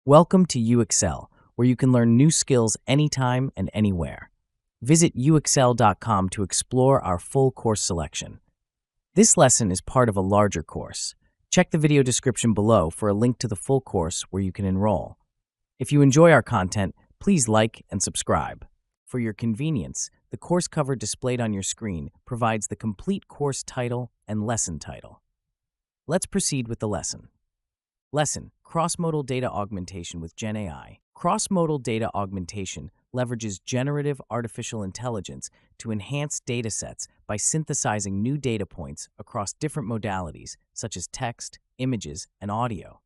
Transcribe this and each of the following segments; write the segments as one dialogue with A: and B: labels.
A: Welcome to UXL, where you can learn new skills anytime and anywhere. Visit uxl.com to explore our full course selection. This lesson is part of a larger course. Check the video description below for a link to the full course where you can enroll. If you enjoy our content, please like and subscribe. For your convenience, the course cover displayed on your screen provides the complete course title and lesson title. Let's proceed with the lesson. Lesson: Cross-Modal Data Augmentation with GenAI. Cross-Modal Data Augmentation leverages generative artificial intelligence to enhance datasets by synthesizing new data points across different modalities, such as text, images, and audio.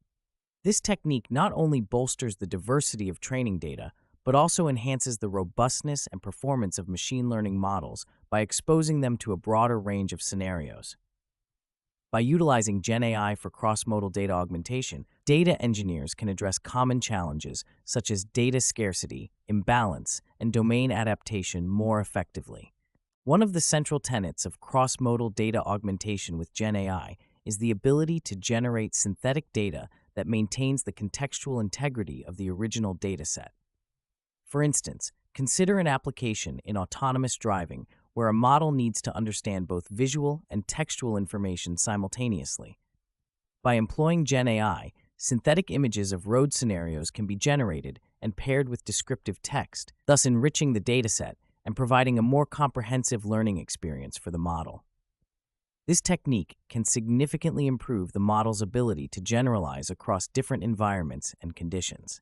A: This technique not only bolsters the diversity of training data, but also enhances the robustness and performance of machine learning models by exposing them to a broader range of scenarios. By utilizing GenAI for cross-modal data augmentation, data engineers can address common challenges such as data scarcity, imbalance, and domain adaptation more effectively. One of the central tenets of cross-modal data augmentation with GenAI is the ability to generate synthetic data that maintains the contextual integrity of the original dataset. For instance, consider an application in autonomous driving where a model needs to understand both visual and textual information simultaneously. By employing GenAI, synthetic images of road scenarios can be generated and paired with descriptive text, thus enriching the dataset and providing a more comprehensive learning experience for the model. This technique can significantly improve the model's ability to generalize across different environments and conditions.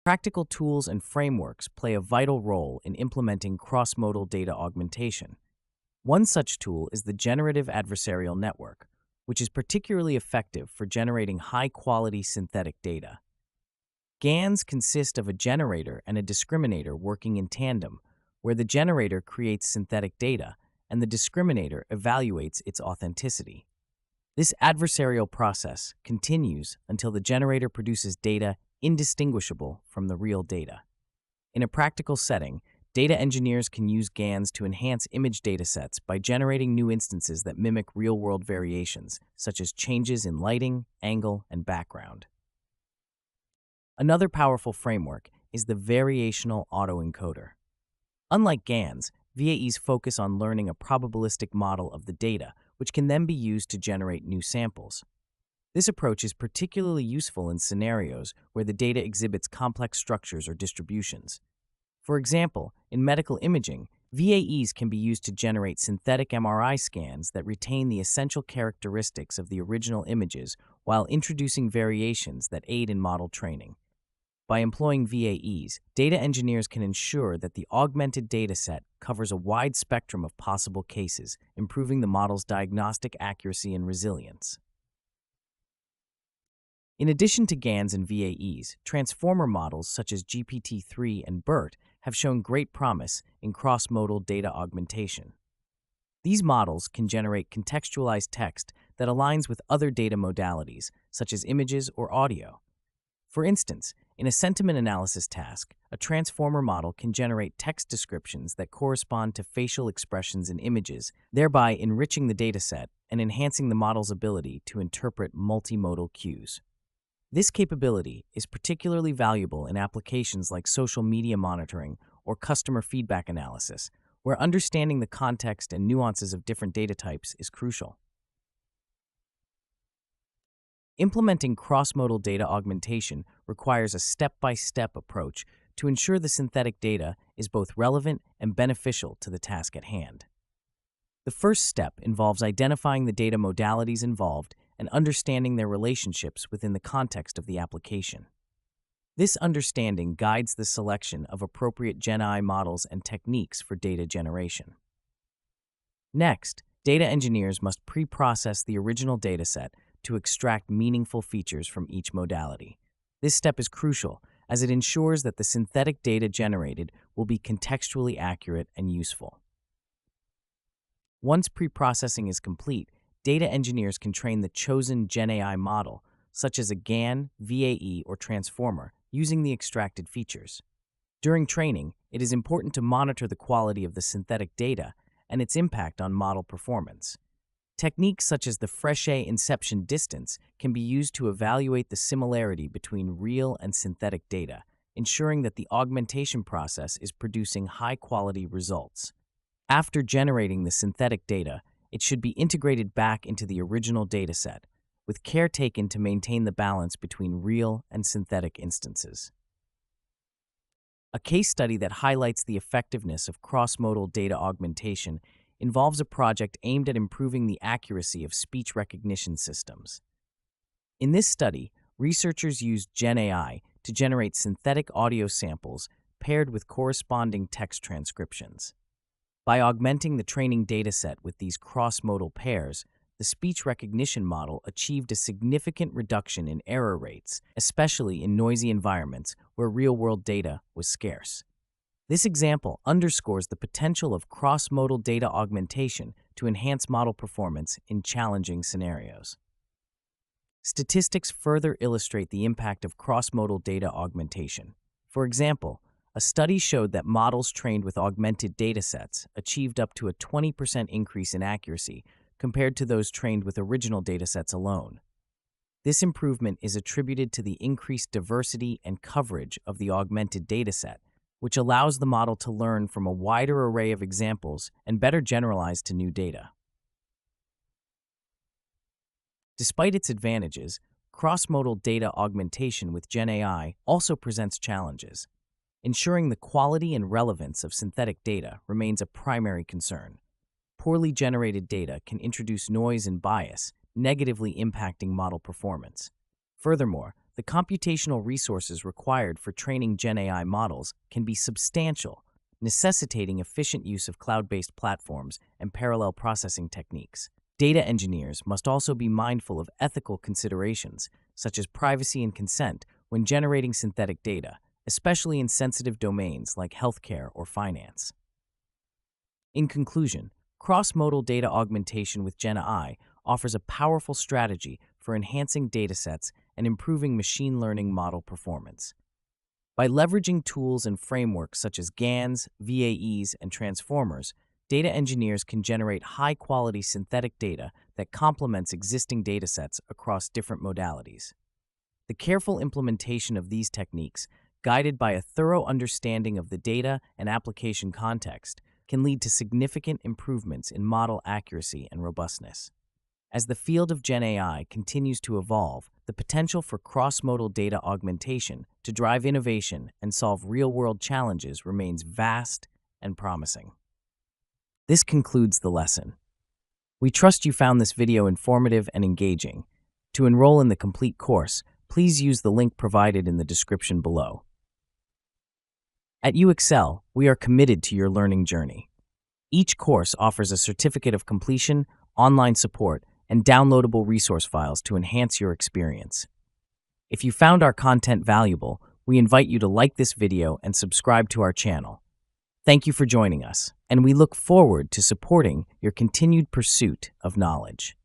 A: Practical tools and frameworks play a vital role in implementing cross-modal data augmentation. One such tool is the Generative adversarial network, which is particularly effective for generating high-quality synthetic data. GANs consist of a generator and a discriminator working in tandem, where the generator creates synthetic data and the discriminator evaluates its authenticity. This adversarial process continues until the generator produces data indistinguishable from the real data. In a practical setting, data engineers can use GANs to enhance image datasets by generating new instances that mimic real-world variations, such as changes in lighting, angle, and background. Another powerful framework is the variational autoencoder. Unlike GANs, VAEs focus on learning a probabilistic model of the data, which can then be used to generate new samples. This approach is particularly useful in scenarios where the data exhibits complex structures or distributions. For example, in medical imaging, VAEs can be used to generate synthetic MRI scans that retain the essential characteristics of the original images while introducing variations that aid in model training. By employing VAEs, data engineers can ensure that the augmented dataset covers a wide spectrum of possible cases, improving the model's diagnostic accuracy and resilience. In addition to GANs and VAEs, transformer models such as GPT-3 and BERT have shown great promise in cross-modal data augmentation. These models can generate contextualized text that aligns with other data modalities, such as images or audio. For instance, in a sentiment analysis task, a transformer model can generate text descriptions that correspond to facial expressions in images, thereby enriching the dataset and enhancing the model's ability to interpret multimodal cues. This capability is particularly valuable in applications like social media monitoring or customer feedback analysis, where understanding the context and nuances of different data types is crucial. Implementing cross-modal data augmentation requires a step-by-step approach to ensure the synthetic data is both relevant and beneficial to the task at hand. The first step involves identifying the data modalities involved and understanding their relationships within the context of the application. This understanding guides the selection of appropriate GenAI models and techniques for data generation. Next, data engineers must pre-process the original dataset to extract meaningful features from each modality. This step is crucial as it ensures that the synthetic data generated will be contextually accurate and useful. Once pre-processing is complete, data engineers can train the chosen GenAI model, such as a GAN, VAE, or transformer, using the extracted features. During training, it is important to monitor the quality of the synthetic data and its impact on model performance. Techniques such as the Frechet inception distance can be used to evaluate the similarity between real and synthetic data, ensuring that the augmentation process is producing high-quality results. After generating the synthetic data, it should be integrated back into the original dataset, with care taken to maintain the balance between real and synthetic instances. A case study that highlights the effectiveness of cross-modal data augmentation involves a project aimed at improving the accuracy of speech recognition systems. In this study, researchers used GenAI to generate synthetic audio samples paired with corresponding text transcriptions. By augmenting the training dataset with these cross-modal pairs, the speech recognition model achieved a significant reduction in error rates, especially in noisy environments where real-world data was scarce. This example underscores the potential of cross-modal data augmentation to enhance model performance in challenging scenarios. Statistics further illustrate the impact of cross-modal data augmentation. For example, a study showed that models trained with augmented datasets achieved up to a 20% increase in accuracy compared to those trained with original datasets alone. This improvement is attributed to the increased diversity and coverage of the augmented dataset, which allows the model to learn from a wider array of examples and better generalize to new data. Despite its advantages, cross-modal data augmentation with GenAI also presents challenges. Ensuring the quality and relevance of synthetic data remains a primary concern. Poorly generated data can introduce noise and bias, negatively impacting model performance. Furthermore, the computational resources required for training GenAI models can be substantial, necessitating efficient use of cloud-based platforms and parallel processing techniques. Data engineers must also be mindful of ethical considerations, such as privacy and consent, when generating synthetic data, especially in sensitive domains like healthcare or finance. In conclusion, cross-modal data augmentation with GenAI offers a powerful strategy for enhancing datasets and improving machine learning model performance. By leveraging tools and frameworks such as GANs, VAEs, and transformers, data engineers can generate high-quality synthetic data that complements existing datasets across different modalities. The careful implementation of these techniques, guided by a thorough understanding of the data and application context, can lead to significant improvements in model accuracy and robustness. As the field of GenAI continues to evolve, the potential for cross-modal data augmentation to drive innovation and solve real-world challenges remains vast and promising. This concludes the lesson. We trust you found this video informative and engaging. To enroll in the complete course, please use the link provided in the description below. At UXL, we are committed to your learning journey. Each course offers a certificate of completion, online support, and downloadable resource files to enhance your experience. If you found our content valuable, we invite you to like this video and subscribe to our channel. Thank you for joining us, and we look forward to supporting your continued pursuit of knowledge.